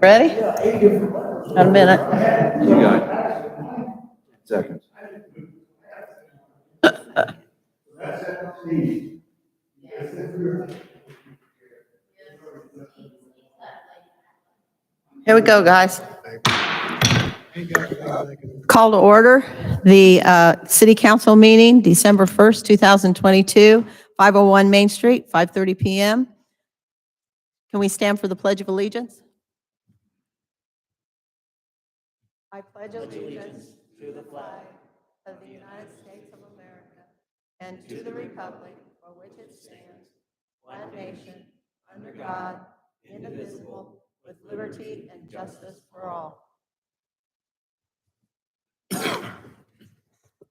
Ready? Got a minute. You got 10 seconds. Here we go, guys. Call to order the City Council meeting, December 1st, 2022, 501 Main Street, 5:30 PM. Can we stand for the Pledge of Allegiance? I pledge allegiance to the flag of the United States of America and to the republic for which it stands, one nation, under God, indivisible, with liberty and justice for all.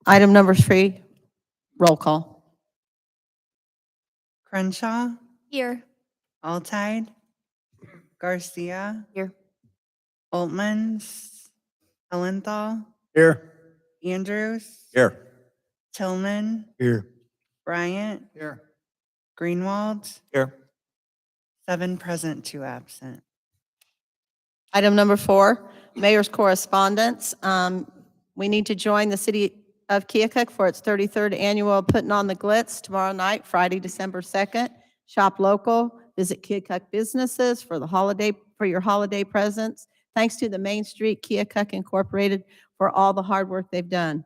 Item number 3, roll call. Crenshaw, Here. Alteid, Garcia, Here. Oltmans, Ellenthal, Here. Andrews, Here. Tillman, Here. Bryant, Here. Greenwald, Here. 7 present, 2 absent. Item number 4, mayor's correspondence. We need to join the city of Keokuk for its 33rd annual Putting on the Glitz tomorrow night, Friday, December 2nd. Shop local, visit Keokuk businesses for your holiday presents. Thanks to the Main Street Keokuk Incorporated for all the hard work they've done.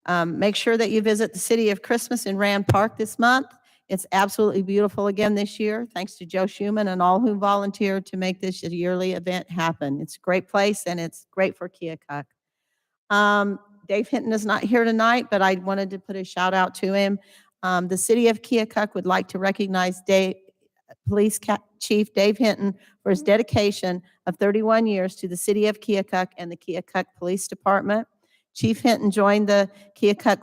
Make sure that you visit the City of Christmas in Rand Park this month. It's absolutely beautiful again this year, thanks to Joe Schuman and all who volunteered to make this a yearly event happen. It's a great place, and it's great for Keokuk. Dave Hinton is not here tonight, but I wanted to put a shout out to him. The City of Keokuk would like to recognize Police Chief Dave Hinton for his dedication of 31 years to the City of Keokuk and the Keokuk Police Department. Chief Hinton joined the Keokuk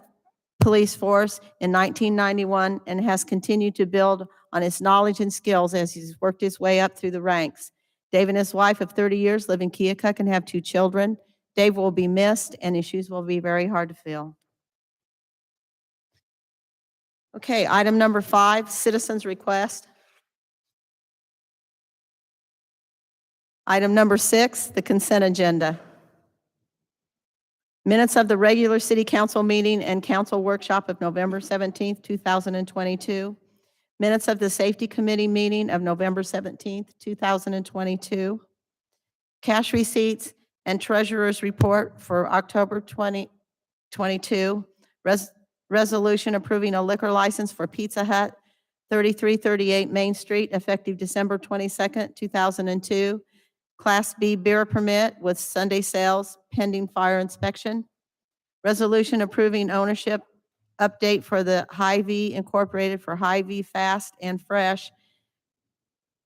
Police Force in 1991 and has continued to build on his knowledge and skills as he's worked his way up through the ranks. Dave and his wife of 30 years live in Keokuk and have 2 children. Dave will be missed, and his shoes will be very hard to fill. Okay, item number 5, citizens' request. Item number 6, the consent agenda. Minutes of the regular city council meeting and council workshop of November 17th, 2022. Minutes of the safety committee meeting of November 17th, 2022. Cash receipts and treasurer's report for October 2022. Resolution approving a liquor license for Pizza Hut, 3338 Main Street, effective December 22nd, 2002. Class B beer permit with Sunday sales pending fire inspection. Resolution approving ownership update for the Hy-Vee Incorporated for Hy-Vee Fast and Fresh,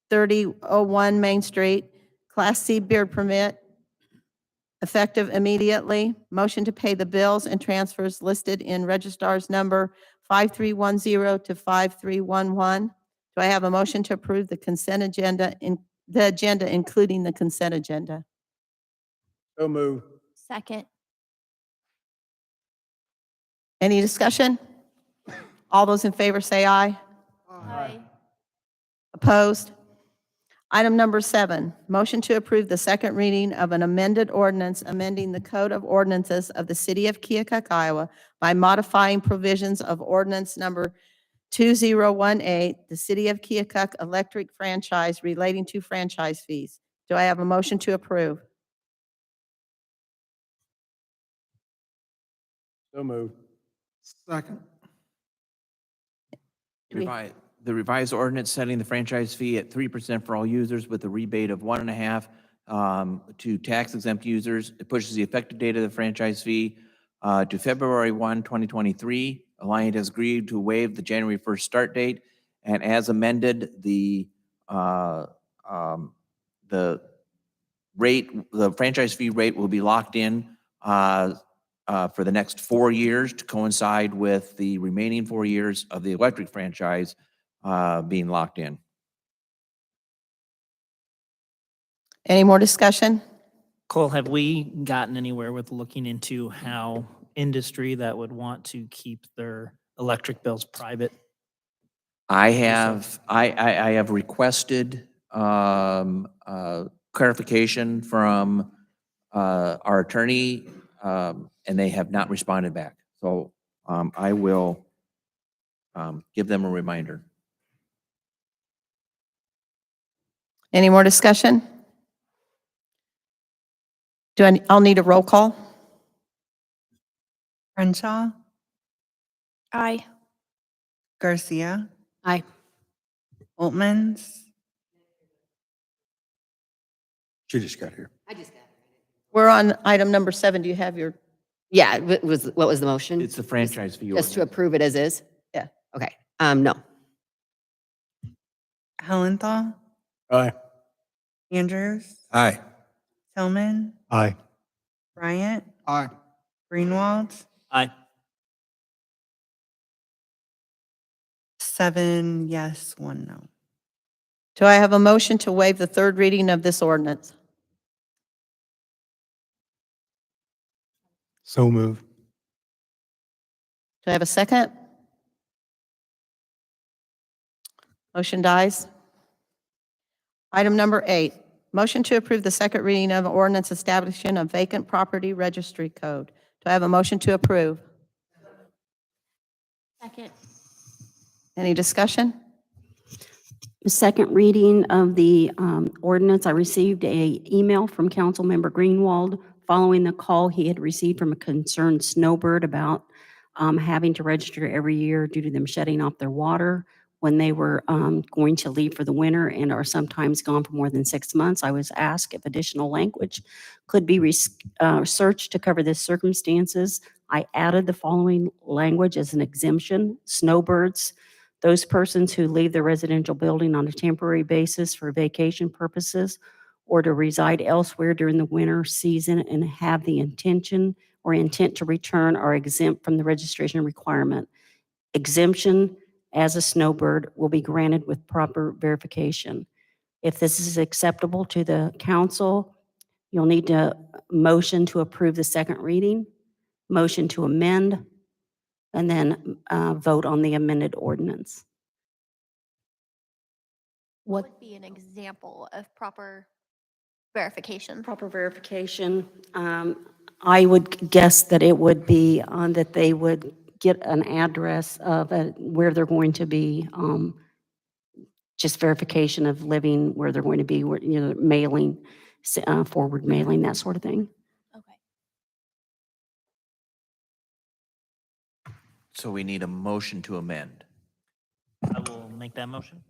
3001 Main Street. Class C beer permit effective immediately. Motion to pay the bills and transfers listed in registrar's number 5310 to 5311. Do I have a motion to approve the consent agenda, including the consent agenda? So move. Second. Any discussion? All those in favor say aye. Aye. Opposed? Item number 7, motion to approve the second reading of an amended ordinance amending the Code of Ordinances of the City of Keokuk, Iowa by modifying provisions of ordinance number 2018, the City of Keokuk electric franchise relating to franchise fees. Do I have a motion to approve? So move. Second. The revised ordinance setting the franchise fee at 3% for all users with a rebate of 1.5% to tax exempt users. It pushes the effective date of the franchise fee to February 1, 2023. Alliant has agreed to waive the January 1st start date, and as amended, the franchise fee rate will be locked in for the next 4 years to coincide with the remaining 4 years of the electric franchise being locked in. Any more discussion? Cole, have we gotten anywhere with looking into how industry that would want to keep their electric bills private I have requested clarification from our attorney, and they have not responded back. So I will give them a reminder. Any more discussion? I'll need a roll call. Crenshaw, Aye. Garcia, Aye. Oltmans, She just got here. I just got it. We're on item number 7. Do you have your, Yeah, what was the motion? It's the franchise fee Just to ordinance. approve it as is? Yeah. Okay, no. Hellenthal, Aye. Andrews, Aye. Tillman, Aye. Bryant, Aye. Greenwald, Aye. 7 yes, 1 no. do I have a motion to waive the third reading of this ordinance? So moved. Do I have a second? Motion dies. Item number 8, motion to approve the second reading of ordinance establishing a vacant property registry code. Do I have a motion to approve? Second. Any discussion? The second reading of the ordinance, I received a email from Councilmember Greenwald following the call he had received from a concerned snowbird about having to register every year due to them shutting off their water when they were going to leave for the winter and are sometimes gone for more than 6 months. I was asked if additional language could be searched to cover this circumstances. I added the following language as an exemption: snowbirds, those persons who leave their residential building on a temporary basis for vacation purposes or to reside elsewhere during the winter season and have the intention or intent to return are exempt from the registration requirement. Exemption as a snowbird will be granted with proper verification. If this is acceptable to the council, you'll need to motion to approve the second reading, motion to amend, and then vote on the amended ordinance. What would be an example of proper verification? Proper verification, I would guess that it would be that they would get an address of where they're going to be, just verification of living where they're going to be, mailing, forward mailing, that sort of thing. Okay. So we need a motion to amend. I will make that motion.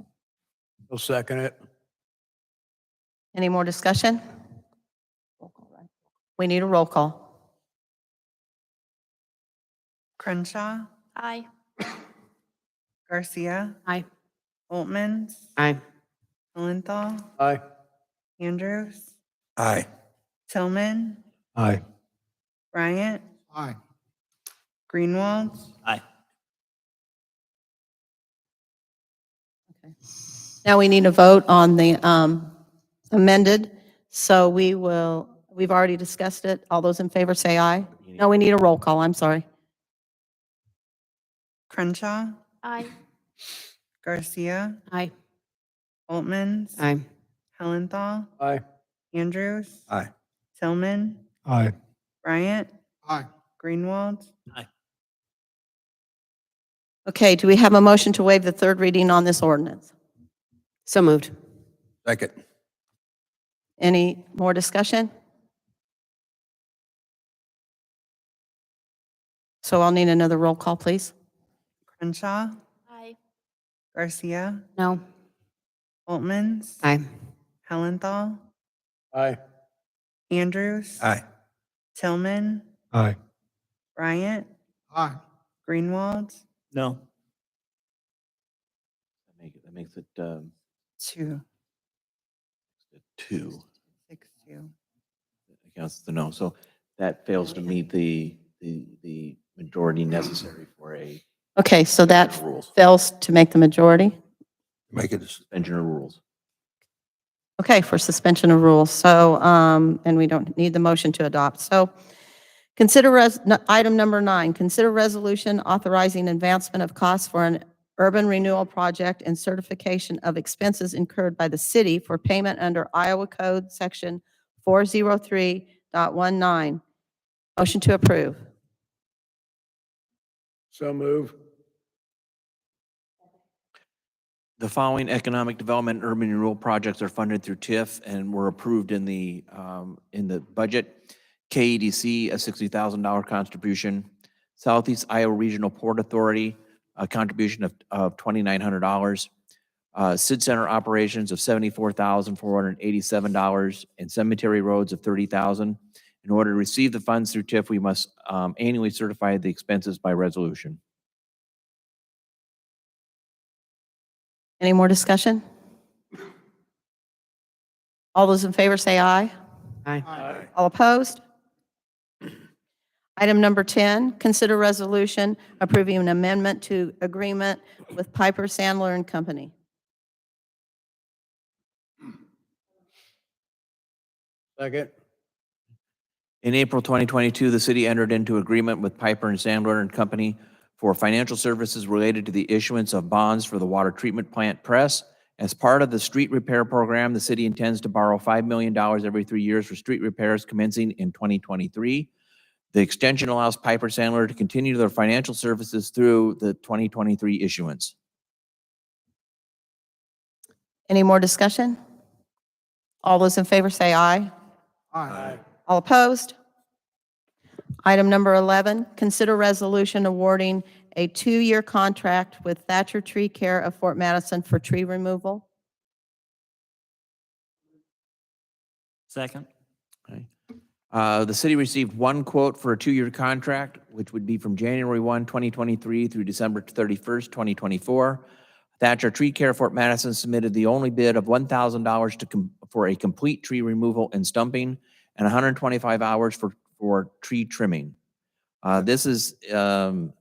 I'll second it. Any more discussion? We need a roll call. Crenshaw, Aye. Garcia, Aye. Oltmans, Aye. Hellenthal, Aye. Andrews, Aye. Tillman, Aye. Bryant, Aye. Greenwald, Aye. Now we need a vote on the amended, so we've already discussed it. All those in favor say aye. No, we need a roll call, I'm sorry. Crenshaw, Aye. Garcia, Aye. Oltmans, Aye. Hellenthal, Aye. Andrews, Aye. Tillman, Aye. Bryant, Aye. Greenwald, Okay, do we have a motion to waive the third reading on this ordinance? So moved. Second. Any more discussion? So I'll need another roll call, please. Crenshaw, Aye. Garcia, No. Oltmans, Aye. Hellenthal, Aye. Andrews, Aye. Tillman, Aye. Bryant, Aye. Greenwald, No. That makes it 2, 2. 6, 2. Against the no. So that fails to meet the majority necessary for a Okay, so that rules, fails to make the majority. Make it. suspension of rules. Okay, for suspension of rules. So, and we don't need the motion to adopt. So consider item number 9, consider resolution authorizing advancement of costs for an urban renewal project and certification of expenses incurred by the city for payment under Iowa Code Section 403.19. Motion to approve. So move. The following economic development and urban renewal projects are funded through TIF and were approved in the budget. KEDC, a $60,000 contribution. Southeast Iowa Regional Port Authority, a contribution of $2,900. SID Center operations of $74,487 and cemetery roads of $30,000. In order to receive the funds through TIF, we must annually certify the expenses by resolution. Any more discussion? All those in favor say aye. Aye. All opposed? Item number 10, consider resolution approving an amendment to agreement with Piper Sandler and Company. Second. In April 2022, the city entered into agreement with Piper and Sandler and Company for financial services related to the issuance of bonds for the water treatment plant press. As part of the street repair program, the city intends to borrow $5 million every 3 years for street repairs commencing in 2023. The extension allows Piper Sandler to continue their financial services through the 2023 issuance. Any more discussion? All those in favor say aye. Aye. All opposed? Item number 11, consider resolution awarding a 2-year contract with Thatcher Tree Care of Fort Madison for tree removal. Second. Okay. The city received one quote for a 2-year contract, which would be from January 1, 2023 through December 31st, 2024. Thatcher Tree Care Fort Madison submitted the only bid of $1,000 for a complete tree removal and stumping and 125 hours for tree trimming. This is to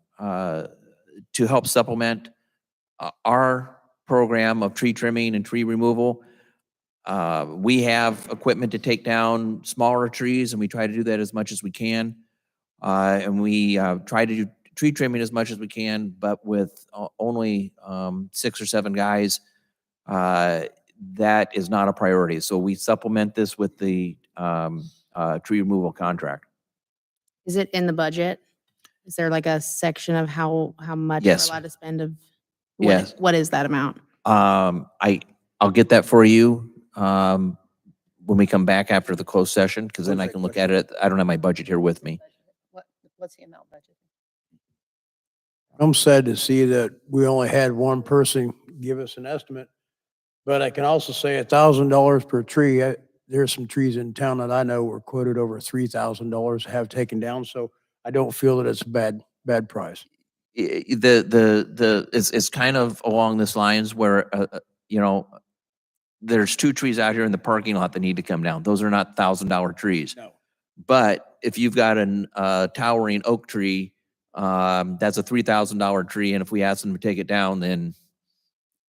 help supplement our program of tree trimming and tree removal. We have equipment to take down smaller trees, and we try to do that as much as we can. And we try to do tree trimming as much as we can, but with only 6 or 7 guys, that is not a priority. So we supplement this with the tree removal contract. Is it in the budget? Is there like a section of how much Yes. we're allowed to spend of? Yes. What is that amount? I'll get that for you when we come back after the closed session, because then I can look at it. I don't have my budget here with me. What's the amount budget? I'm sad to see that we only had one person give us an estimate, but I can also say $1,000 per tree. There's some trees in town that I know were quoted over $3,000 to have taken down, so I don't feel that it's a bad price. It's kind of along this lines where, there's 2 trees out here in the parking lot that need to come down. Those are not $1,000 trees. No. But if you've got a towering oak tree, that's a $3,000 tree, and if we ask them to take it down, then,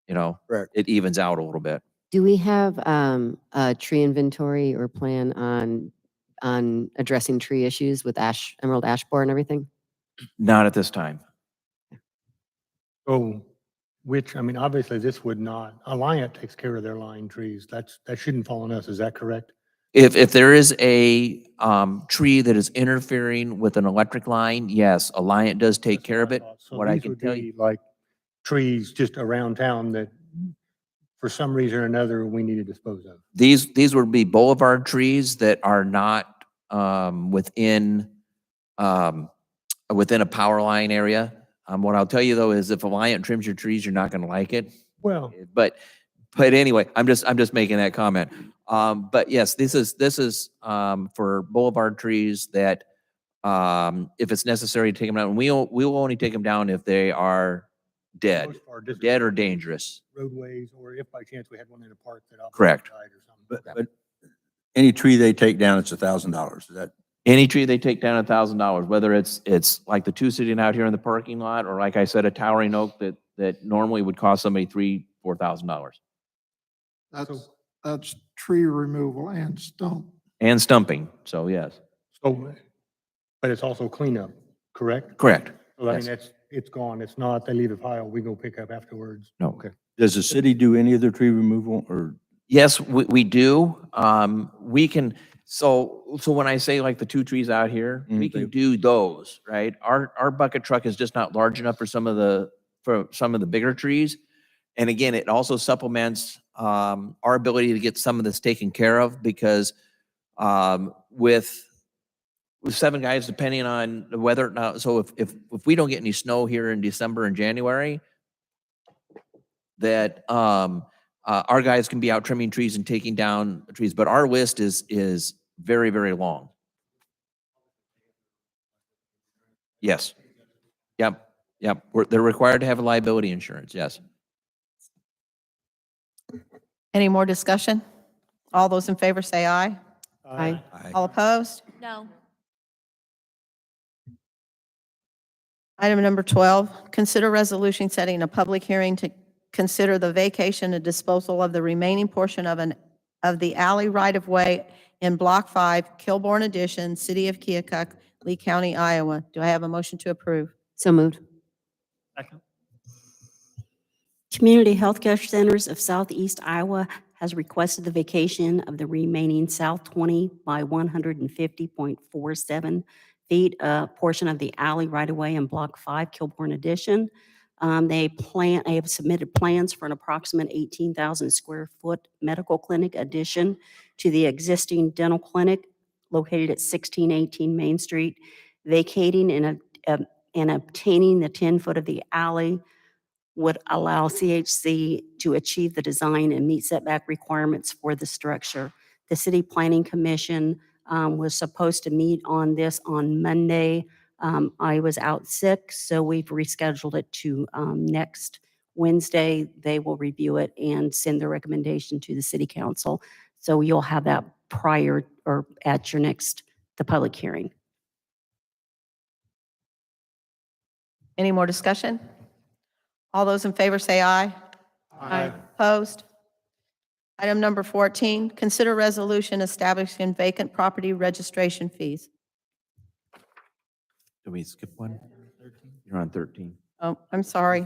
Correct. it evens out a little bit. Do we have a tree inventory or plan on addressing tree issues with emerald ash borer and everything? Not at this time. So, obviously this would not, Alliant takes care of their line trees. That shouldn't fall on us. Is that correct? If there is a tree that is interfering with an electric line, yes, Alliant does take care of it. So What I these can would tell be you, like trees just around town that for some reason or another we need to dispose of. these would be boulevard trees that are not within a power line area. What I'll tell you though is if Alliant trims your trees, you're not going to like it. Well, But anyway, I'm just making that comment. But yes, this is for boulevard trees that if it's necessary to take them down, and we will only take them down if they are dead, most are just dead or dangerous. roadways, or if by chance we had one in a park that obviously Correct. died or something. But any tree they take down, it's $1,000. Is that? Any tree they take down $1,000, whether it's like the 2 sitting out here in the parking lot, or like I said, a towering oak that normally would cost somebody $3,000-$4,000. That's tree removal and stump. And stumping, so yes. So, but it's also cleanup, correct? Correct. So Yes. it's gone. It's not, they leave a pile, we go pick up afterwards. No. Okay. Does the city do any of the tree removal or? Yes, we do. We can, so when I say like the 2 trees out here, we can do those, right? Our bucket truck is just not large enough for some of the bigger trees. And again, it also supplements, our ability to get some of this taken care of because, with 7 guys, depending on the weather now, so if we don't get any snow here in December and January, that, our guys can be out trimming trees and taking down trees, but our list is very, very long. Yes. Yep, yep. They're required to have a liability insurance, yes. Any more discussion? All those in favor say aye. Aye. All opposed? No. Item number 12, consider resolution setting a public hearing to consider the vacation and disposal of the remaining portion of the alley right-of-way in Block 5, Kilbourne Addition, City of Keokuk, Lee County, Iowa. Do I have a motion to approve? So moved. Second. Community Healthcare Centers of Southeast Iowa has requested the vacation of the remaining South 20 by 150.47 feet, portion of the alley right-of-way in Block 5, Kilbourne Addition. They have submitted plans for an approximate 18,000 square foot medical clinic addition to the existing dental clinic located at 1618 Main Street. Vacating and obtaining the 10 foot of the alley would allow CHC to achieve the design and meet setback requirements for the structure. The City Planning Commission was supposed to meet on this on Monday. I was out sick, so we've rescheduled it to next Wednesday. They will review it and send the recommendation to the City Council. So you'll have that prior or at the public hearing. Any more discussion? All those in favor say aye. Aye. Opposed? Item number 14, consider resolution establishing vacant property registration fees. Did we skip one? You're on 13. Oh, I'm sorry.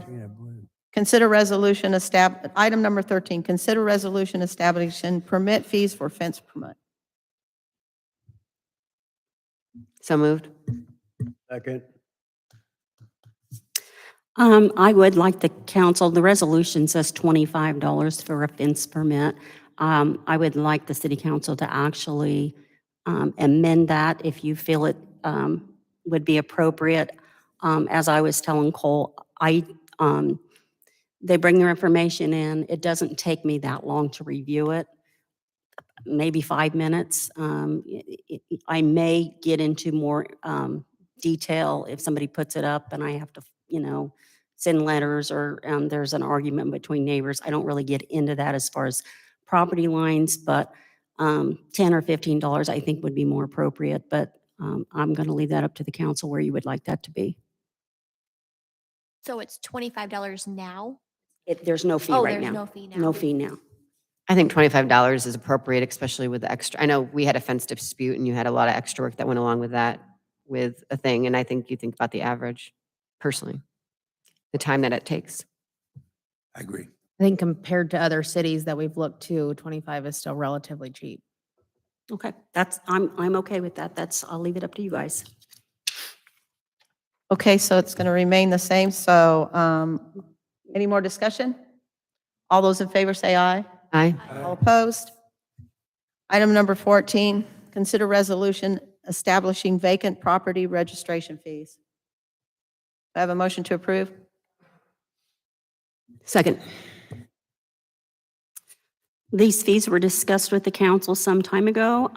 Consider resolution item number 13, consider resolution establishing permit fees for fence permit. So moved. Second. I would like the council, the resolution says $25 for a fence permit. I would like the city council to actually amend that if you feel it would be appropriate. As I was telling Cole, they bring their information in. It doesn't take me that long to review it, maybe 5 minutes. I may get into more detail if somebody puts it up and I have to, send letters or there's an argument between neighbors. I don't really get into that as far as property lines, but $10 or $15 I think would be more appropriate. But I'm going to leave that up to the council where you would like that to be. So it's $25 now? There's no fee Oh, right there's now. no fee now. No fee now. I think $25 is appropriate, especially with the extra. I know we had a fence dispute and you had a lot of extra work that went along with that, with a thing. And I think you think about the average, personally, the time that it takes. I agree. I think compared to other cities that we've looked to, 25 is still relatively cheap. Okay, I'm okay with that. I'll leave it up to you guys. Okay, so it's going to remain the same. So any more discussion? All those in favor say aye. Aye. All opposed? Item number 14, consider resolution establishing vacant property registration fees. Do I have a motion to approve? Second. These fees were discussed with the council some time ago.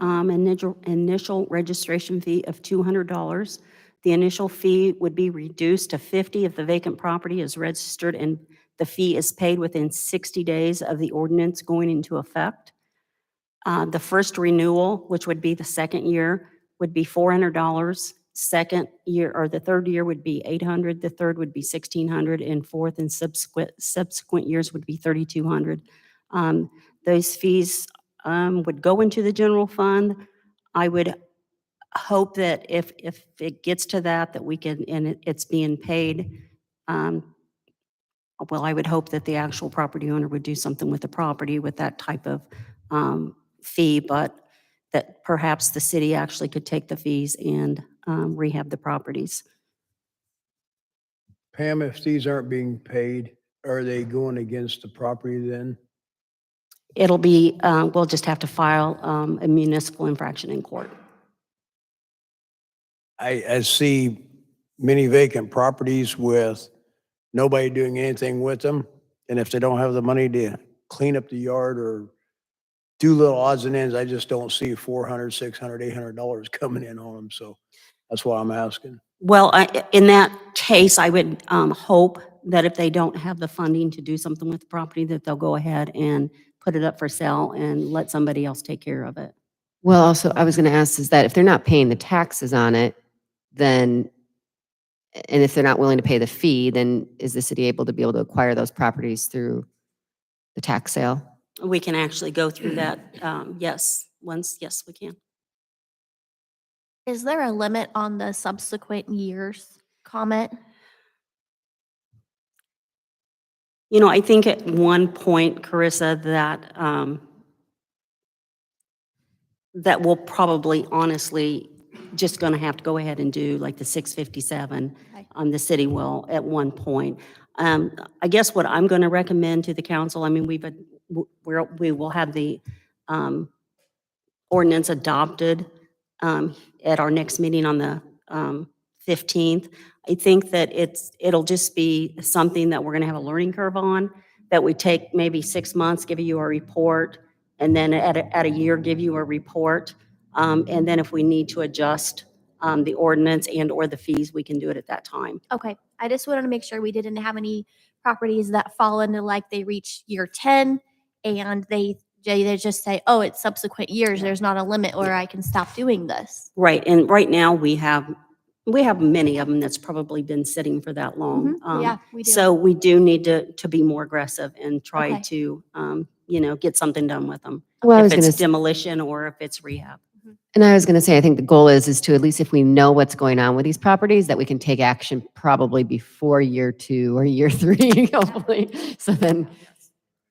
Initial registration fee of $200. The initial fee would be reduced to $50 if the vacant property is registered and the fee is paid within 60 days of the ordinance going into effect. The first renewal, which would be the second year, would be $400. Second year, or the third year would be $800. The third would be $1,600, and fourth and subsequent years would be $3,200. Those fees would go into the general fund. I would hope that if it gets to that we can, and it's being paid, well, I would hope that the actual property owner would do something with the property with that type of fee, but that perhaps the city actually could take the fees and rehab the properties. Pam, if these aren't being paid, are they going against the property then? It'll be, we'll just have to file a municipal infraction in court. I see many vacant properties with nobody doing anything with them. And if they don't have the money to clean up the yard or do little odds and ends, I just don't see $400, $600, $800 coming in on them. So that's why I'm asking. Well, in that case, I would hope that if they don't have the funding to do something with the property, that they'll go ahead and put it up for sale and let somebody else take care of it. Well, also, I was going to ask is that if they're not paying the taxes on it, then, and if they're not willing to pay the fee, then is the city able to acquire those properties through the tax sale? We can actually go through that, yes, yes, we can. Is there a limit on the subsequent years comment? You know, I think at one point, Carissa, that we'll probably honestly just going to have to go ahead and do like the 657. Okay. The city will at one point. I guess what I'm going to recommend to the council, I mean, we will have the ordinance adopted at our next meeting on the 15th. I think that it'll just be something that we're going to have a learning curve on, that we take maybe 6 months, give you a report, and then at a year, give you a report. And then if we need to adjust the ordinance and or the fees, we can do it at that time. Okay, I just wanted to make sure we didn't have any properties that fall into like they reach year 10 and they just say, oh, it's subsequent years. There's not a limit where I can stop doing this. Right, and right now we have many of them that's probably been sitting for that long. Yeah, we do. So we do need to be more aggressive and try Okay. to, get something done with them. Well, I was If gonna it's s- demolition or if it's rehab. And I was going to say, I think the goal is to at least if we know what's going on with these properties, that we can take action probably before year 2 or year 3, hopefully. So then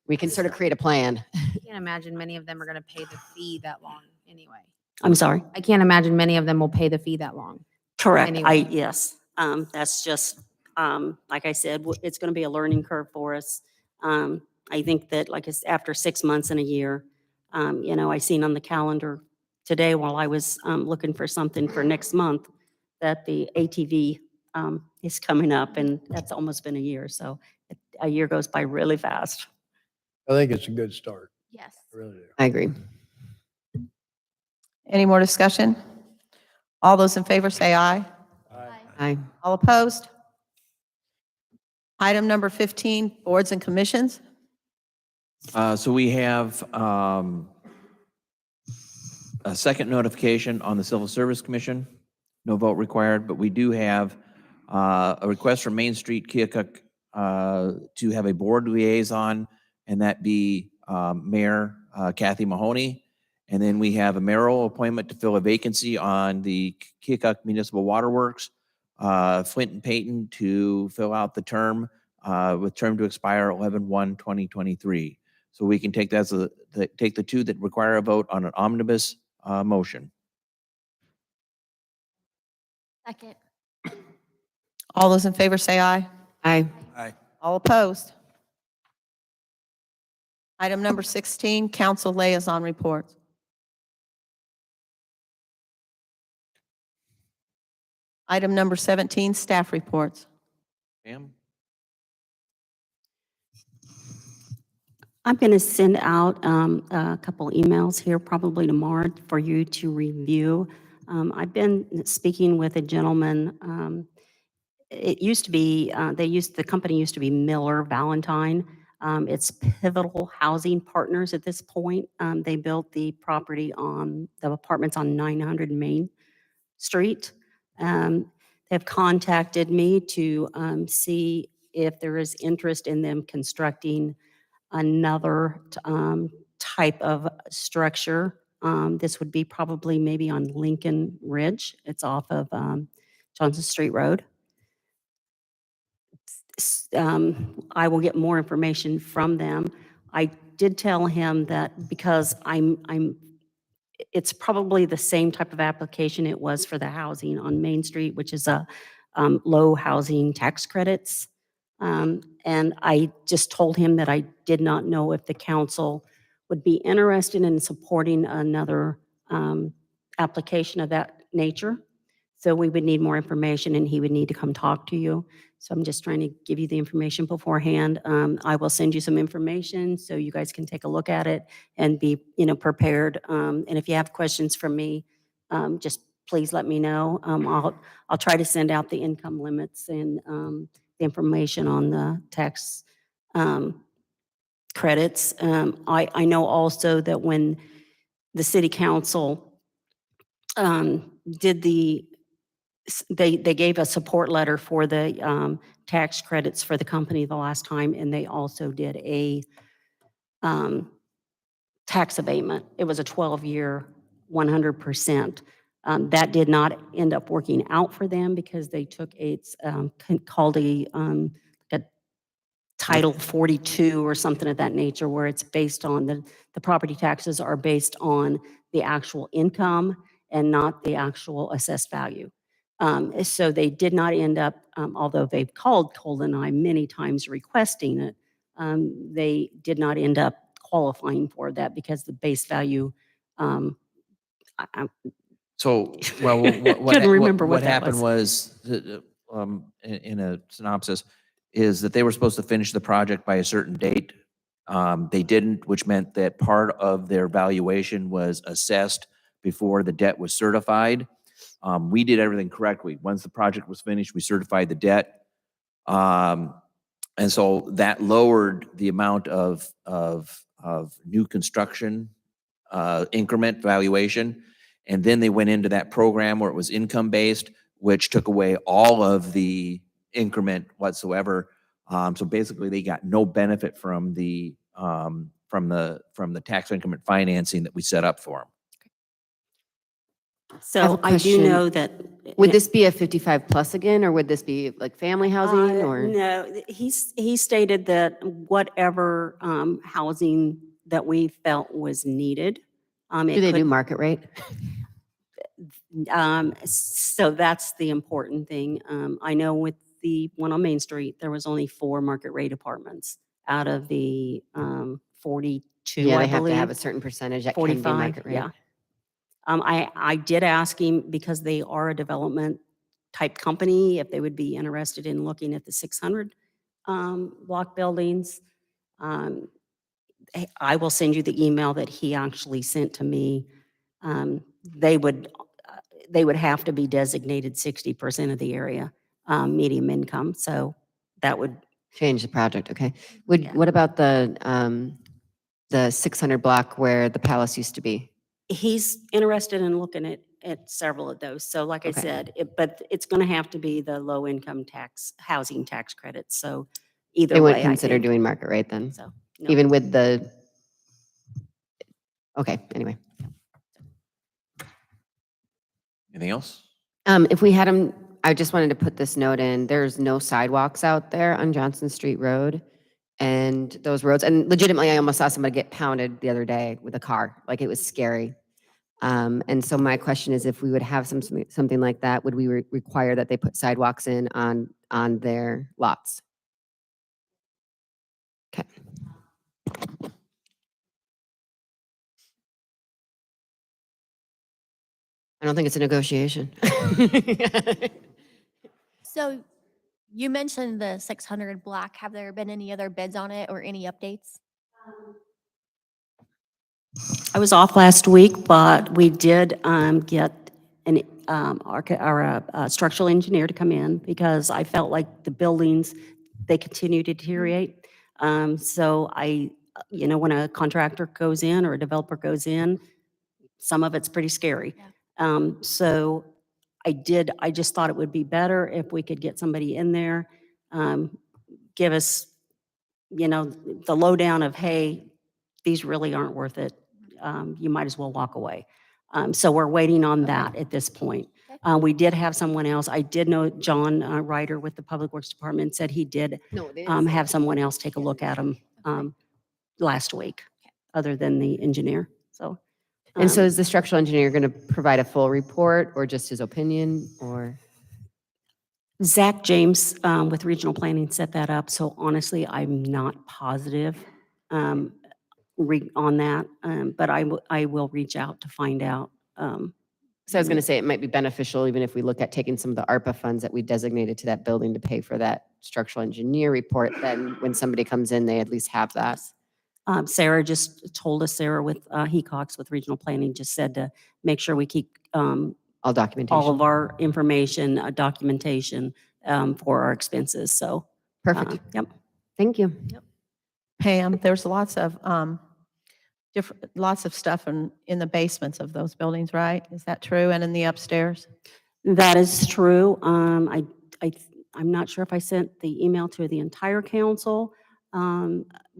we can sort of create a plan. I can't imagine many of them are going to pay the fee that long anyway. I'm sorry? I can't imagine many of them will pay the fee that long. Correct, Anyway. yes. That's just, like I said, it's going to be a learning curve for us. I think that like it's after 6 months and a year, I seen on the calendar today while I was looking for something for next month that the ATV is coming up and that's almost been a year. So a year goes by really fast. I think it's a good start. Yes. I really do. I agree. Any more discussion? All those in favor say aye. Aye. All opposed? Item number 15, boards and commissions. So we have a second notification on the Civil Service Commission. No vote required, but we do have a request from Main Street Keokuk to have a board liaison, and that be Mayor Kathy Mahoney. And then we have a mayoral appointment to fill a vacancy on the Keokuk Municipal Waterworks. Flint and Payton to fill out the term with term to expire 11/1/2023. So we can take that as take the two that require a vote on an omnibus motion. Second. All those in favor say aye. Aye. All opposed? Item number 16, council liaison reports. Item number 17, staff reports. Pam? I'm going to send out a couple ~emails here probably tomorrow for you to review. I've been speaking with a gentleman. It used to be, the company used to be Miller Valentine. It's Pivotal Housing Partners at this point. They built the apartments on 900 Main Street. They've contacted me to see if there is interest in them constructing another type of structure. This would be probably maybe on Lincoln Ridge. It's off of Johnson Street Road. I will get more information from them. I did tell him that because it's probably the same type of application it was for the housing on Main Street, which is a low housing tax credits. And I just told him that I did not know if the council would be interested in supporting another application of that nature. So we would need more information and he would need to come talk to you. So I'm just trying to give you the information beforehand. I will send you some information so you guys can take a look at it and be, prepared. And if you have questions from me, just please let me know. I'll try to send out the income limits and the information on the tax credits. I know also that when the city council did they gave a support letter for the tax credits for the company the last time, and they also did a tax abatement. It was a 12-year, 100%. That did not end up working out for them because they took it's called a Title 42 or something of that nature, where it's based on the property taxes are based on the actual income and not the actual assessed value. So they did not end up, although they've called Cole and I many times requesting it, they did not end up qualifying for that because the base value, So, well, Couldn't remember what what that happened was, in a synopsis, is that they were supposed to finish the project by a certain date. They didn't, which meant that part of their valuation was assessed before the debt was certified. We did everything correctly. Once the project was finished, we certified the debt. And so that lowered the amount of new construction increment valuation. And then they went into that program where it was income-based, which took away all of the increment whatsoever. So basically, they got no benefit from the tax increment financing that we set up for them. so I do question. know that. Would this be a 55 plus again, or would this be like family housing or? No, he stated that whatever housing that we felt was needed. Do they do market rate? So that's the important thing. I know with the one on Main Street, there was only 4 market rate apartments out of the 42, Yeah, I they have to have a believe. certain percentage that can be 45, market rate. yeah. I did ask him, because they are a development type company, if they would be interested in looking at the 600 block buildings. I will send you the email that he actually sent to me. They would have to be designated 60% of the area, medium income. So that would, Change the project, okay. Yeah. What about the 600 block where the Palace used to be? he's interested in looking at several of those. So like I Okay. said, but it's going to have to be the low income housing tax credits. So either They way, wouldn't consider I think. doing market rate then, So, no. even with the, okay, anyway. Anything else? If we had them, I just wanted to put this note in, there's no sidewalks out there on Johnson Street Road. And those roads, and legitimately, I almost saw somebody get pounded the other day with a car. Like, it was scary. And so my question is, if we would have something like that, would we require that they put sidewalks in on their lots? Okay. I don't think it's a negotiation. So you mentioned the 600 block. Have there been any other bids on it or any updates? I was off last week, but we did get our structural engineer to come in, because I felt like the buildings, they continue to deteriorate. So when a contractor goes in or a developer goes in, some of it's pretty scary. So I just thought it would be better if we could get somebody in there, give us, the lowdown of, hey, these really aren't worth it. You might as well walk away. So we're waiting on that at this point. We did have someone else. I did know John Ryder with the Public Works Department said he did No, they didn't say have that. someone else take a look at them last week, other than the engineer, so. And so um, is the structural engineer going to provide a full report or just his opinion or? Zach James with Regional Planning set that up, so honestly, I'm not positive on that, but I will reach out to find out. So I was going to say it might be beneficial even if we look at taking some of the ARPA funds that we designated to that building to pay for that structural engineer report, then when somebody comes in, they at least have that. Sarah just told us, Sarah with Hecox with Regional Planning just said to make sure we keep All documentation. all of our information, documentation for our expenses, so. Perfect. Yep. Thank you. Pam, there's lots of stuff in the basements of those buildings, right? Is that true? And in the upstairs? That is true. I'm not sure if I sent the email to the entire council.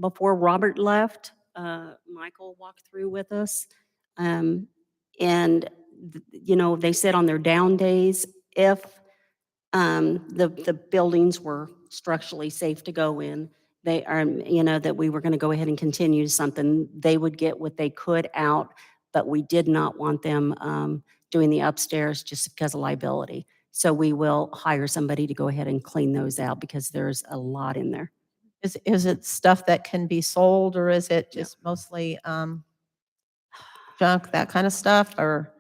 Before Robert left, Michael walked through with us. They said on their down days, if the buildings were structurally safe to go in, they are, that we were going to go ahead and continue something, they would get what they could out, but we did not want them doing the upstairs just because of liability. So we will hire somebody to go ahead and clean those out because there's a lot in there. Is it stuff that can be sold, or is it just mostly junk, that kind of stuff, or?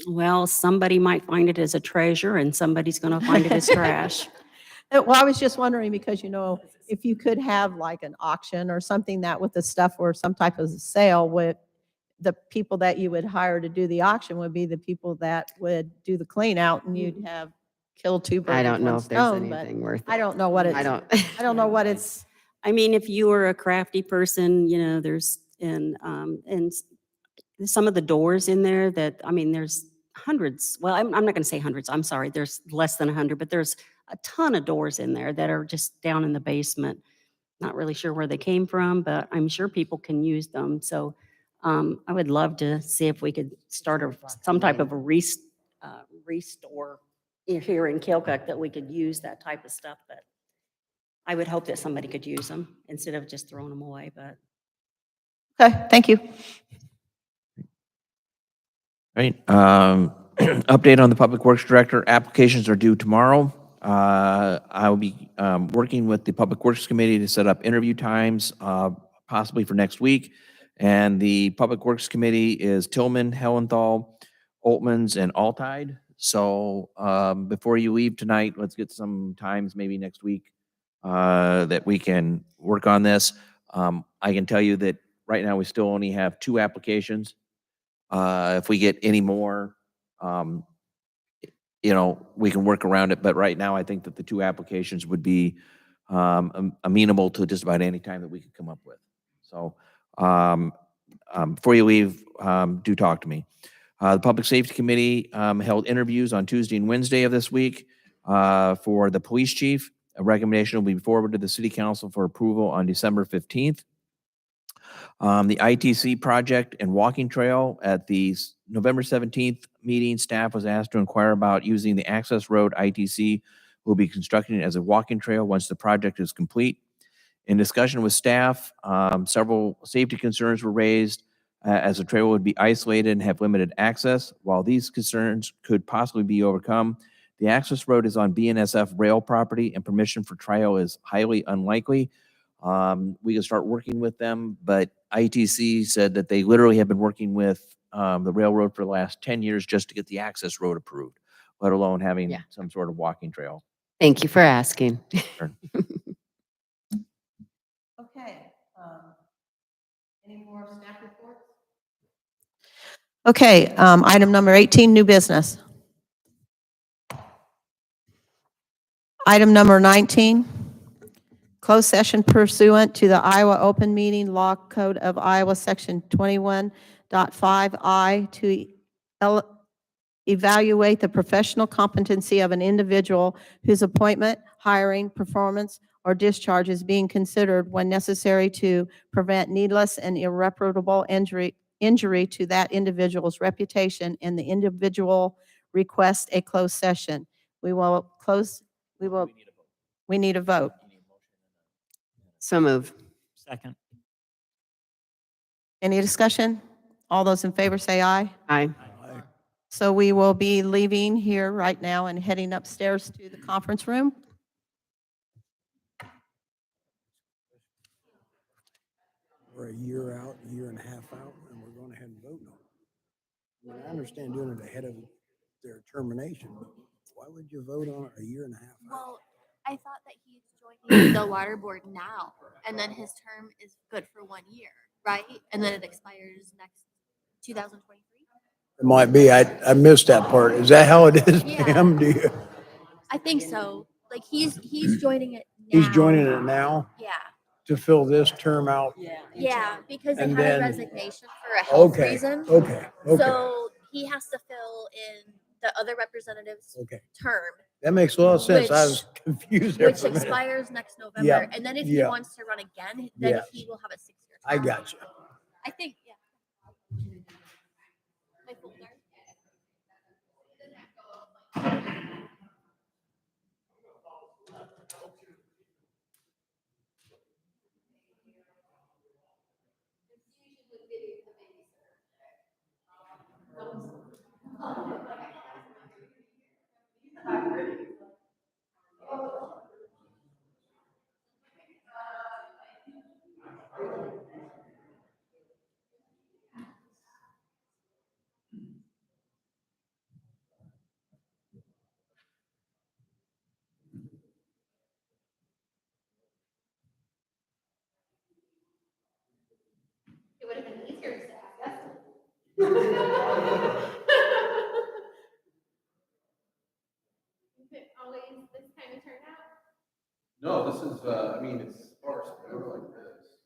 Well, somebody might find it as a treasure and somebody's going to find it as trash. Well, I was just wondering because, if you could have like an auction or something that with the stuff or some type of sale, with the people that you would hire to do the auction would be the people that would do the clean out, and you'd have killed two birds I with don't know one if there's stone, but anything worth it. I don't know what it's, I don't. I don't know what it's. I mean, if you were a crafty person, there's, and some of the doors in there that, there's hundreds, well, I'm not going to say hundreds, I'm sorry, there's less than 100, but there's a ton of doors in there that are just down in the basement. Not really sure where they came from, but I'm sure people can use them. So I would love to see if we could start some type of a restore here in Keokuk that we could use that type of stuff, but I would hope that somebody could use them instead of just throwing them away, but. Okay, thank you. Right. Update on the Public Works Director. Applications are due tomorrow. I will be working with the Public Works Committee to set up interview times, possibly for next week. And the Public Works Committee is Tillman, Hellenthal, Oltmans, and Altide. So before you leave tonight, let's get some times maybe next week that we can work on this. I can tell you that right now we still only have 2 applications. If we get any more, we can work around it. But right now, I think that the 2 applications would be amenable to just about any time that we could come up with. So before you leave, do talk to me. The Public Safety Committee held interviews on Tuesday and Wednesday of this week for the police chief. A recommendation will be forwarded to the City Council for approval on December 15th. The ITC project and walking trail at the November 17th meeting, staff was asked to inquire about using the access road ITC will be constructing as a walking trail once the project is complete. In discussion with staff, several safety concerns were raised as the trail would be isolated and have limited access. While these concerns could possibly be overcome, the access road is on BNSF rail property and permission for trail is highly unlikely. We can start working with them, but ITC said that they literally have been working with the railroad for the last 10 years just to get the access road approved, let alone having some sort of walking trail. Thank you for asking. Sure. Okay. Any more staff reports? Okay, item number 18, new business. Item number 19, closed session pursuant to the Iowa Open Meeting Law Code of Iowa, Section 21.5I, to evaluate the professional competency of an individual whose appointment, hiring, performance, or discharge is being considered when necessary to prevent needless and irreparable injury to that individual's reputation and the individual request a closed session. We will close, we need a vote. So move. Second. Any discussion? All those in favor say aye. Aye. So we will be leaving here right now and heading upstairs to the conference room. We're a year out, a year and a half out, and we're going ahead and voting on it. I mean, I understand doing it ahead of their termination, but why would you vote on it a year and a half out? Well, I thought that he's joining the water board now, and then his term is good for 1 year, right? And then it expires next 2023. It might be. I missed that part. Is that how it is, Yeah. Pam? Do you? I think so. Like he's joining it now. He's joining it now Yeah. to fill this term out. Yeah, because they And had a then- resignation for a health Okay, reason. okay, okay, So he has to fill in the other representative's okay. term, That makes a lot of sense. I was confused there which for a minute. expires next November. Yeah, And then if he yeah. wants to run again, then Yes. he will have a 6-year I term. got you. I think, yeah. My folder. It would have been easier to ask us. Is it always this kind of turnout? No, this is, I mean, it's sparse, but never like this.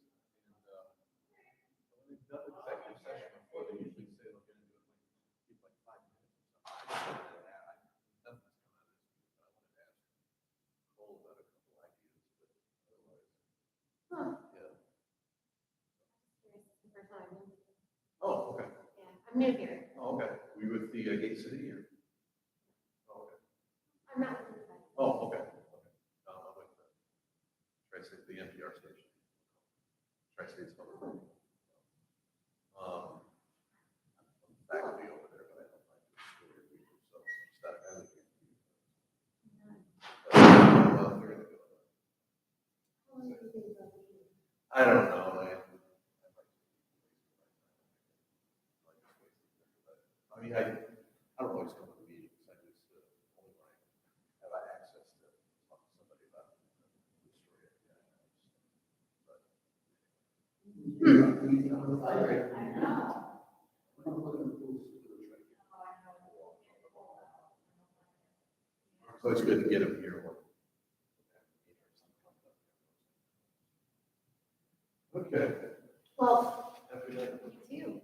And, we've done executive session before, they usually say they're gonna do it like, keep like 5 minutes or something. Nothing's come out of this, but I wanted to ask Cole about a couple ideas, but otherwise. Yeah. Oh, okay. Yeah, I'm new here. Oh, okay. Were you with the Gate City or? Oh, okay. I'm not. Oh, okay. Okay. I'm with the Tri-State, the NPR station. Tri-State's public. Faculty over there, but I don't like the story of people, so it's not really. I don't know. I mean, I don't always come to the meetings. I just only when I have access to talk to somebody about the story. So it's good to get them here. Okay. Well, Happy night. you too.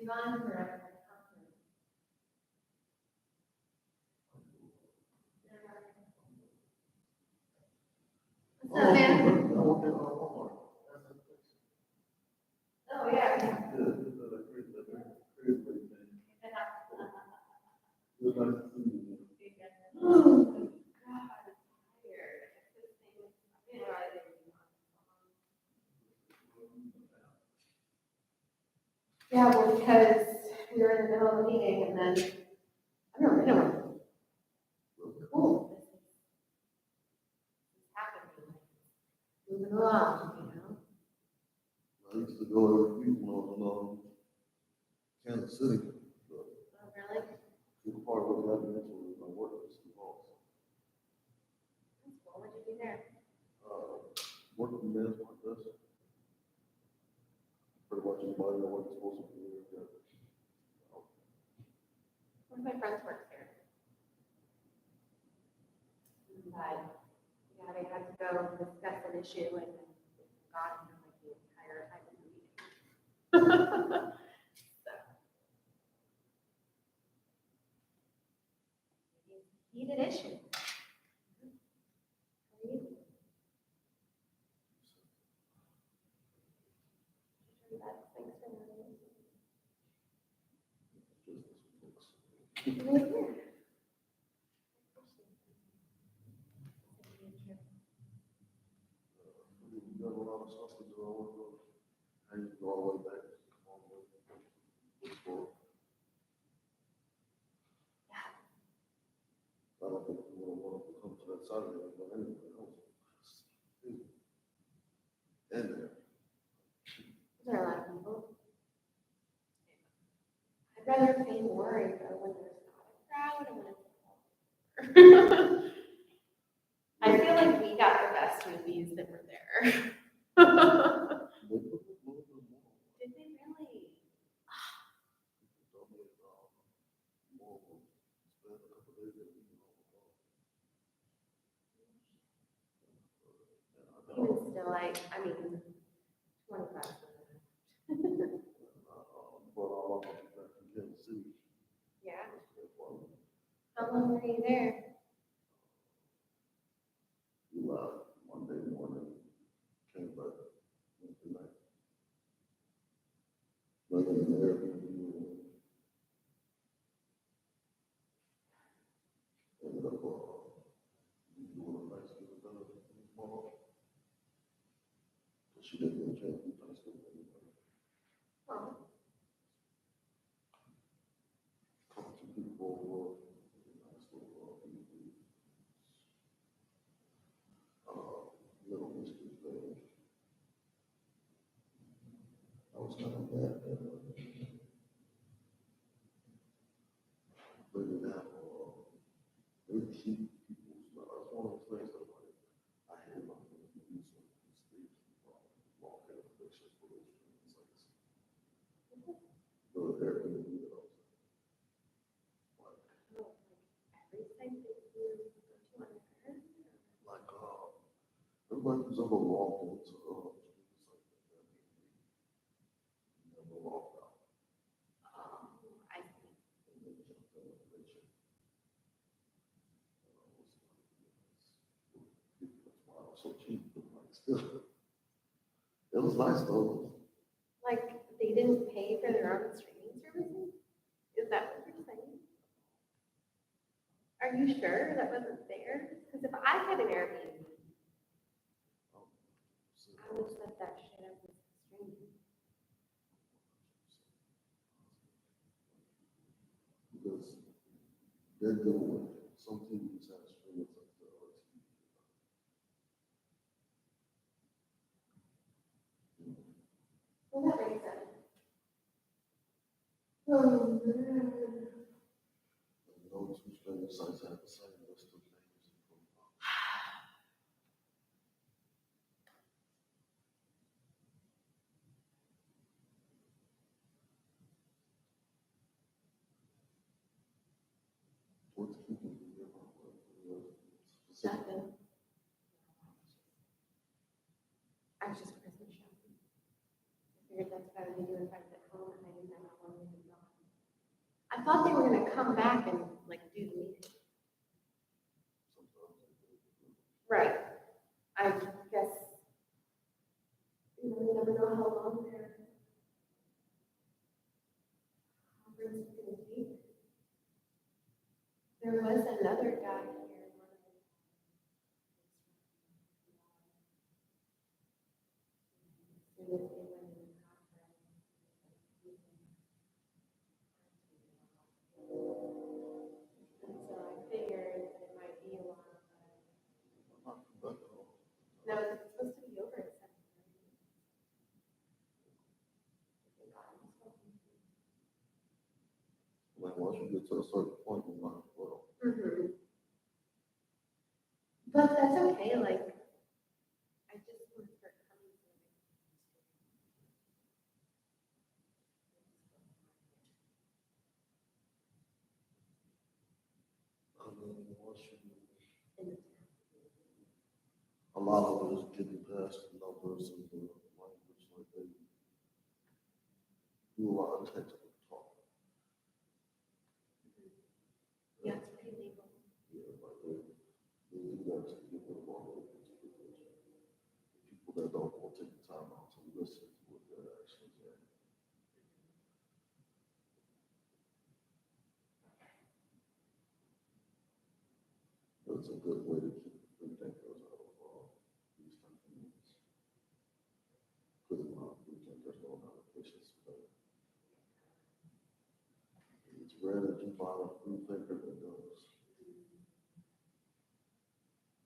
What's up, man? Oh, yeah. Yeah, well, because we were in the middle of a meeting and then, I don't know, cool. This is happening. Moving along, you know? I used to go every week on, Kansas City. Oh, really? The part of what happened was my work was involved. That's cool. What'd you do there? Working man's work does. Pretty much anybody that wasn't supposed to be there. One of my friends works there. But, yeah, they had to go discuss an issue and got him like the entire time of the meeting. So. Heated issue. Crazy. Thanks for noticing. Right here. We got a lot of stuff to do. I want to go. I need to go all the way back. All the way back. I don't think we want to come to that Saturday, but anyway, and there. There are a lot of people. I'd rather pay more and go when there's not a crowd and when it's. I feel like we got the best movies that were there. Did they really? Even still, I mean, 25. Yeah. How long were you there? We left Monday morning, came back Wednesday night. Living in the Airbnb. Ended up, doing a Thanksgiving dinner tomorrow. She didn't get a chance to do Thanksgiving dinner. Oh, Couple of people, Little Michigan thing. I was kind of mad at bringing down, they keep people, that's one of those things that like, I hate my use of these things, law convictions for those things. The Airbnb that I was like, everything that you go to on Earth? like, everybody who's ever logged into, never logged out. Oh, I see. So cheap, but like still. It was nice though. Like, they didn't pay for their own streaming services? Is that what you're saying? Are you sure that wasn't there? Because if I had an Airbnb, I would set that shit up as streaming. Because they're doing, some TVs have streamers like the other TV. Well, that makes sense. Oh, man. No two streaming sites have the same list of names. What's keeping you here? Nothing. I was just Christmas shopping. I figured that's what I would be doing if I was at home and I didn't have a home. I thought they were gonna come back and like do the meeting. Right. I guess, you know, you never know how long their conference is gonna take. There was another guy here. So I figured it might be a while, but no, it's supposed to be over at 7:30. Like, once you get to a certain point, you might as well. Mhm. But that's okay, like, I just want to start coming to the I mean, once you, a lot of it is getting past the numbers and the language, like they do a lot of technical talk. Yeah, it's pretty legal. Yeah, like they do that to get them on the people that don't want to take the time out to listen to what they're actually saying. It's a good way to keep the free thinkers out of these type of meetings. Because a lot of free thinkers don't have the patience for that. It's rare that you find a free thinker that does.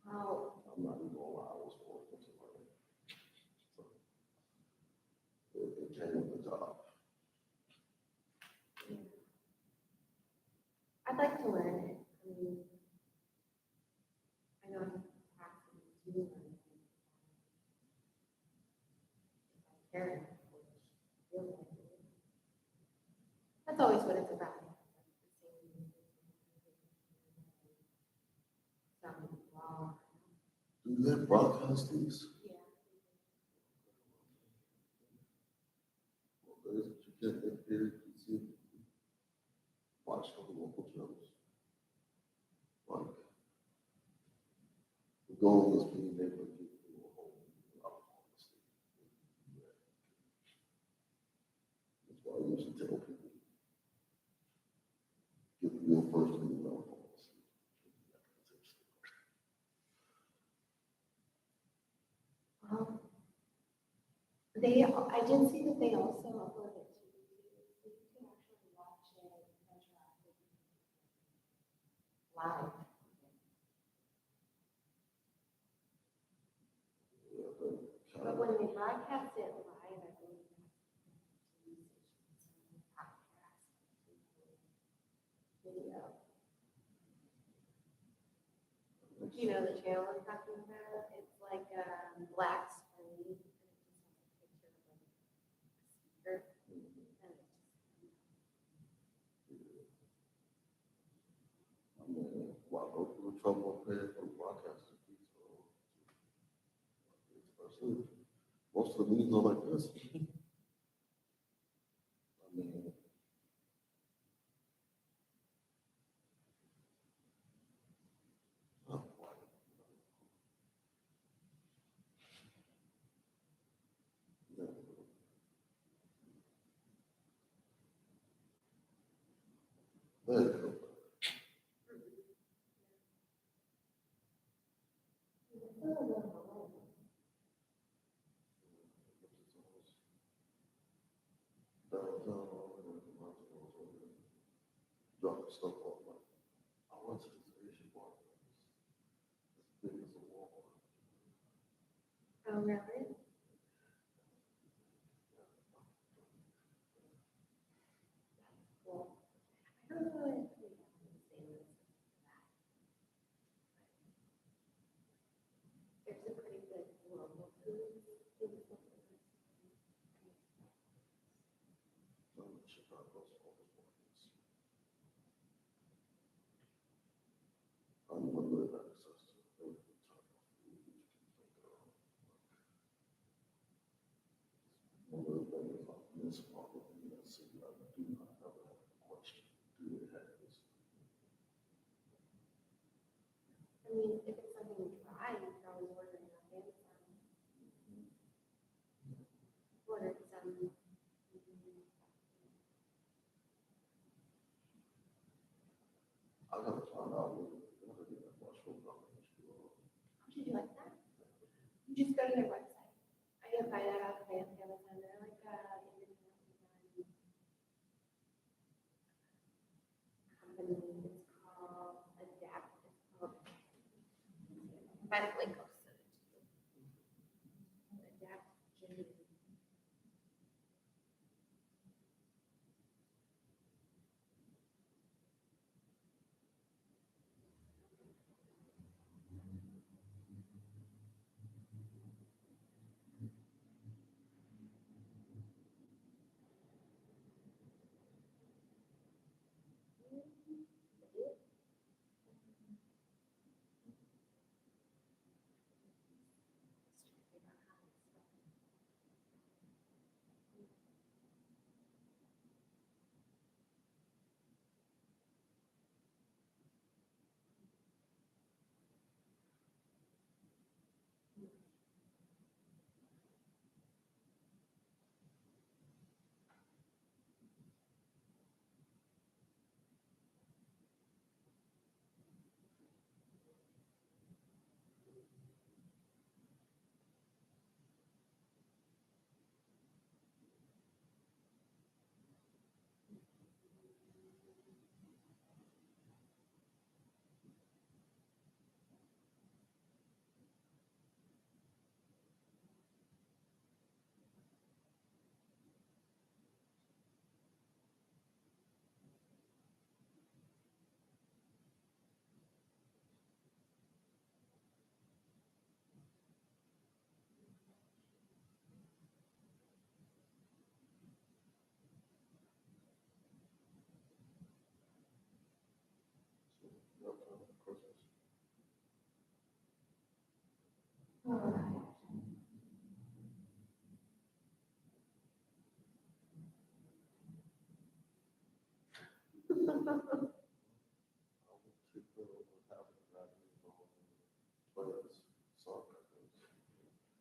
Wow. I'm not even gonna lie, I was working somebody. So it came with the job. I'd like to learn it. I mean, I know I have practice to do it. Care. That's always what it's about. Wow. Do they broadcast these? Yeah. Well, there's what you get in here, you can see, watch on the local channels. Like, the goal is being able to get through a whole lot of honesty. That's why I usually tell people, get the real person in the policy. I did see that they also upload it to YouTube, so you can actually watch it live. But when they broadcast it live, I believe video. Do you know the channel I'm talking about? It's like black screen. I mean, why go through the trouble of paying for the broadcasting fees? Especially, most of the meetings are like this. I mean, oh, why? Yeah. There you go. Drop the stuff off. Like, I went to this Asian bar. It's big as a wall. Oh, really? Cool. I don't know if we have the same as that. There's a pretty good local food. Chicago's always markets. Unlimited access to every type of food that you can think of. I gotta find out what it is, what's going on. How did you like that? You just go to their website. I didn't buy that off of Amazon. They're like, company. It's called Adapt. It's called. Find the link. I'll send it to you. Adapt.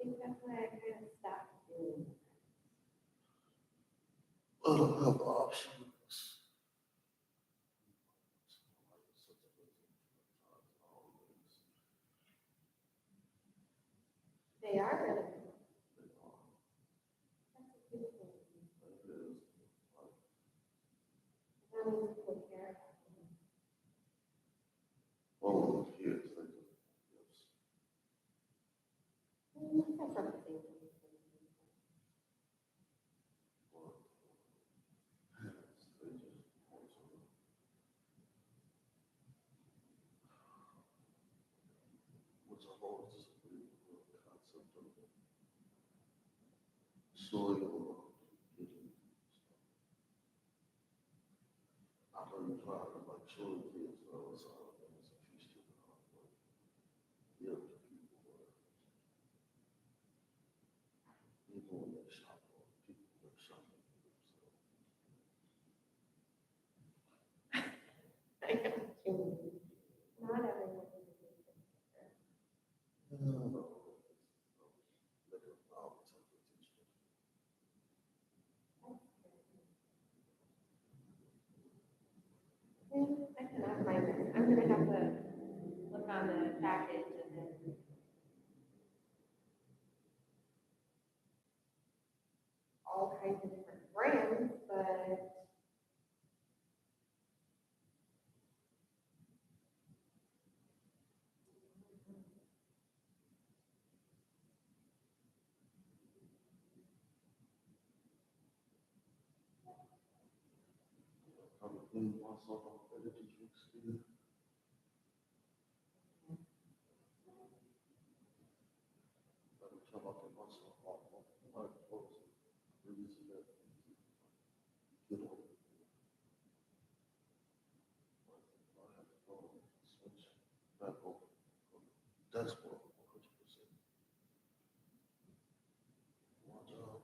I think that's why I kind of stopped doing. I don't have options. They are really. That means people care. All of the kids, they just, That's not the same thing. which I've always disagreed with the concept of soil. I learned trying to like show the kids, so I was a few students. Yeah, people were. People in the shop, people in the shop. Not everyone. I cannot find this. I'm gonna have to look on the package and then. All kinds of different brands, but. I'm cleaning myself off energy drinks. Every time I get myself off my clothes, releasing that. Get on. I have to go switch back over. That's what, 100%. Watch out.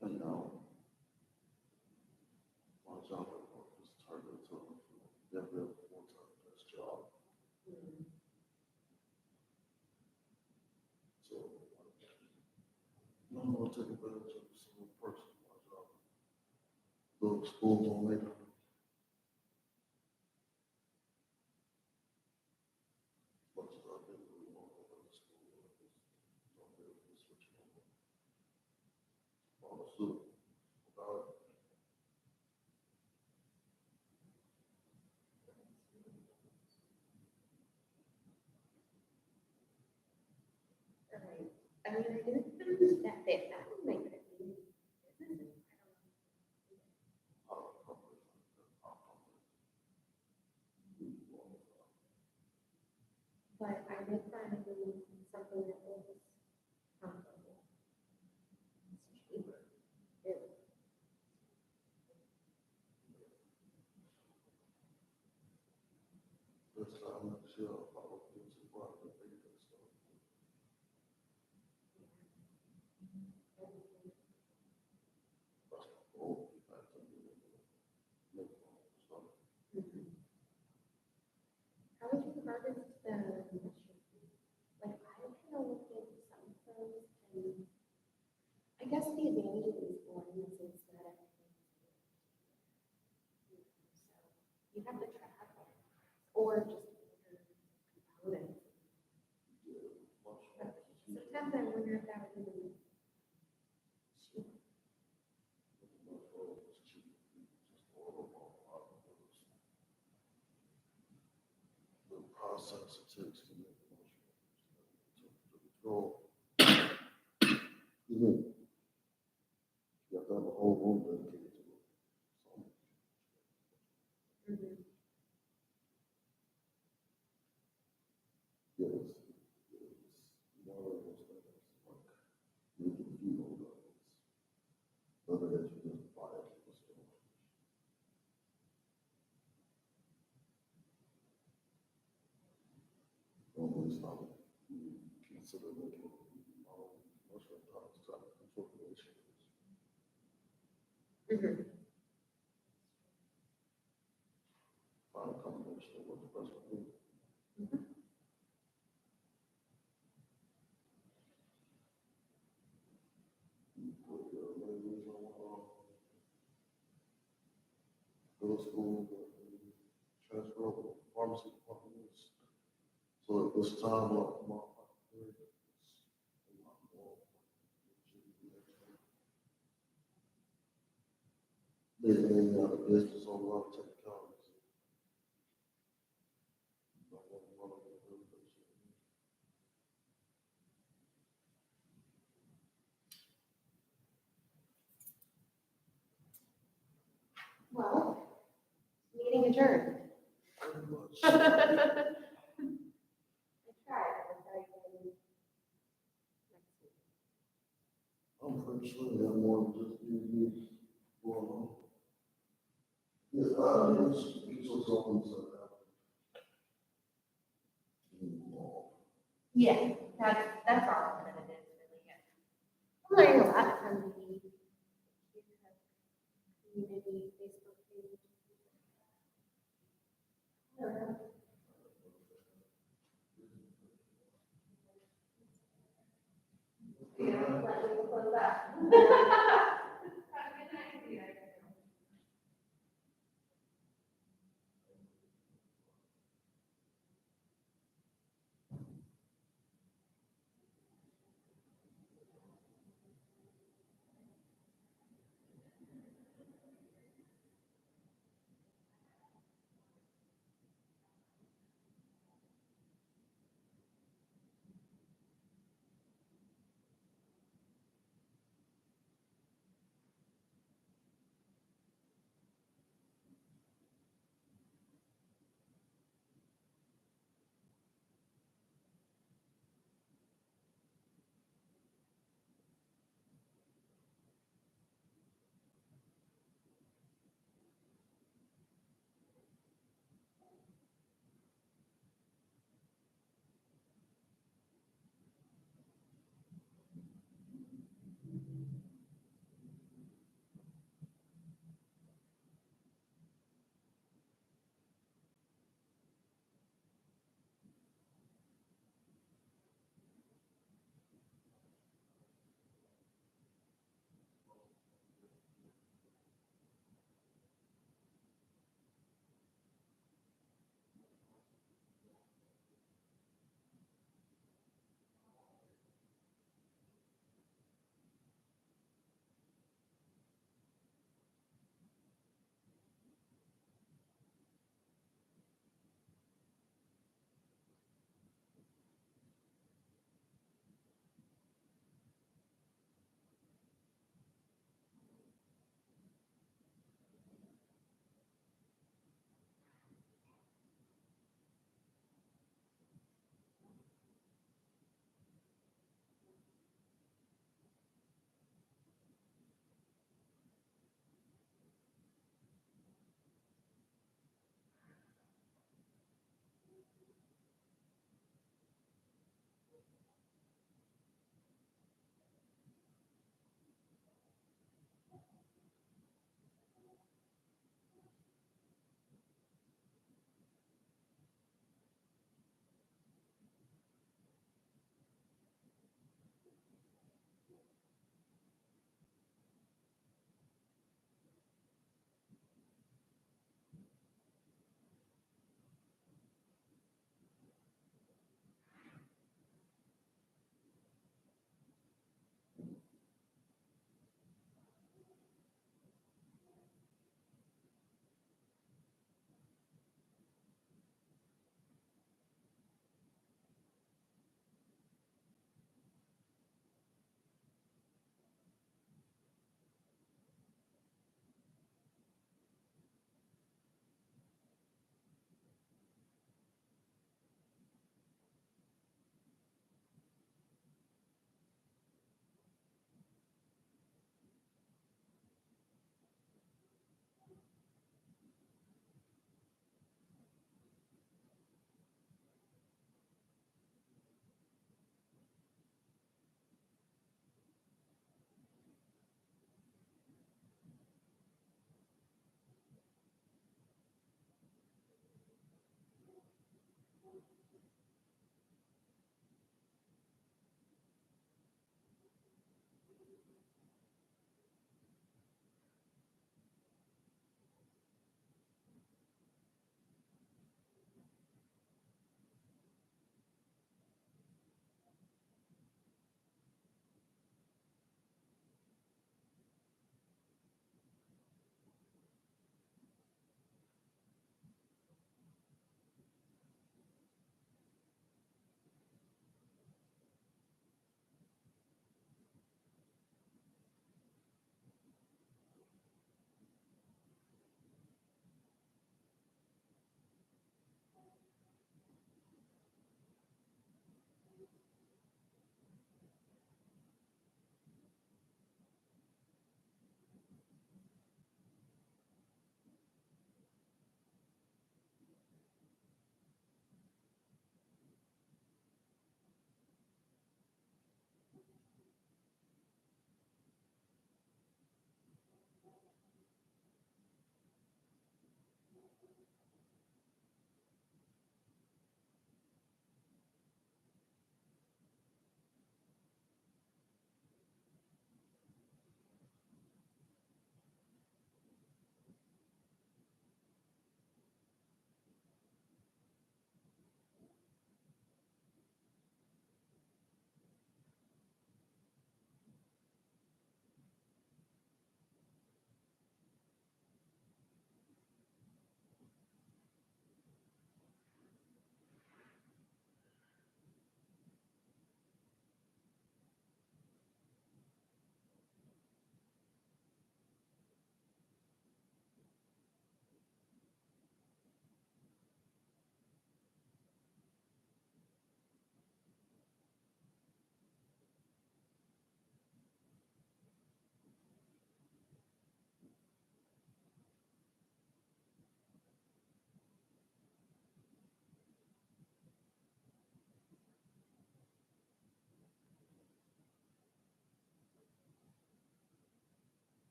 And now, my job at work is turned into every other full-time desk job. So, I'm gonna take advantage of some perks of my job. Go to school on later. Much as I didn't really want to go to school, I just don't really switch over. Follow suit. About it. I mean, I didn't finish that bit. That would make it. But I did find something that was comfortable. It's cheaper. This time next year, I'll probably do some private data stuff. That's my goal. I have to do it. Make my own stuff. How would you harvest the mushroom? Like, I kind of looked at some of those, and I guess the advantage of these ones is that everything. So you have to track it, or just order components. Sometimes I wonder if that would be. The process it takes to make mushrooms. To control. You have to have a whole room dedicated to it. So, yes, one of those things, like, you can feed all of it. Other than you just buy it from the store. Don't waste time. Consider making mushroom products to control the issues. Find a combination of what's best for you. You put your labels on, go to school, transfer over to pharmacy department. So at this time, my period is a lot more. They out of business on a lot of technicalities. Don't want to run over the business. Well, meeting adjourned. Pretty much. I tried. I'm pretty sure they have more than just you going on. Yes, it's what's open to that. Yeah, that's all that it is, really. I'm learning a lot from the community Facebook page. I don't know. Yeah, let me close up. Have a good night, you guys.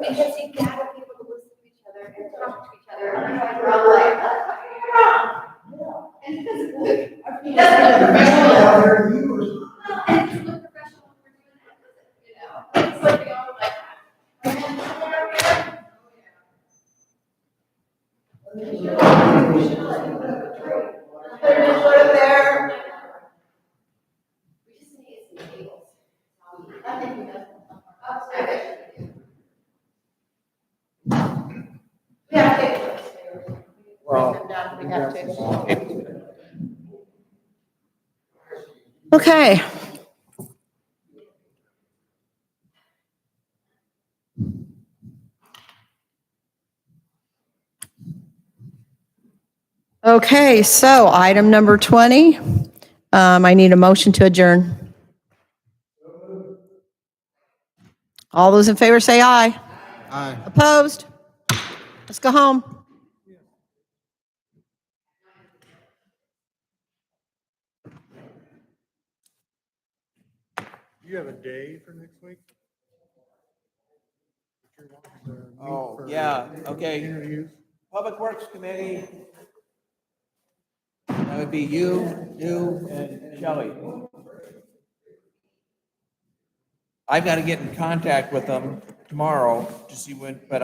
Because you gotta be able to listen to each other and talk to each other. Otherwise, we're all like, and he doesn't look professional. And he doesn't look professional when we're doing that, does it? You know, it's like, we all like, put it there. We just need some tables. I think we have. We have tables. We have to. Okay. Okay, so item number 20, I need a motion to adjourn. All those in favor say aye. Aye. Opposed? Let's go home. Do you have a day for next week? Oh, yeah, okay. Public Works Committee. That would be you, and Shelley. I've got to get in contact with them tomorrow to see when, but